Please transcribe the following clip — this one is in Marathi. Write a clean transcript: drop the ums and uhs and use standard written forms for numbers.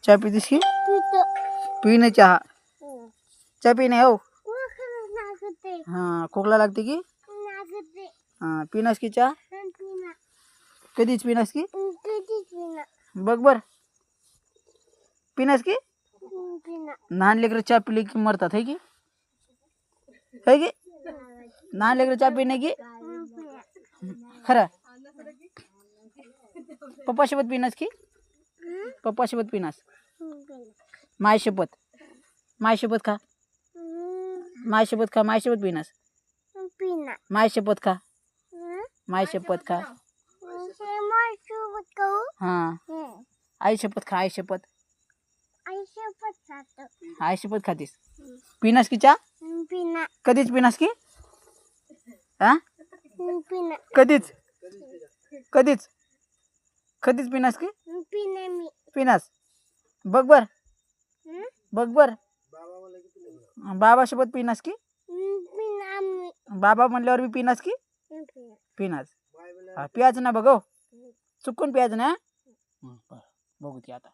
चहा पितीस की पिणे चहा चहा पिणे हो हां खोकला लागते की हां पिनास की चहा कधीच पिनास की बघ बर पिनास की लहान लेकरं चहा पिले की मरतात है की लहान लेकरं चहा पिणे की खरं पप्पा सोबत पिनास की पप्पा सोबत पिनास माय शपथ खा माय शपथ पिनास माय शपथ खा हाँ आई शपथ खा आई शपथ खातीस पिनास की चहा कधीच पिनास की हा कधीच पिनास की पिनास बघ बर बाबा सोबत पिनास की बाबा म्हणल्यावर बी पिनास की पिनास पियाच ना बघ चुकून पियाच ना बघू ती आता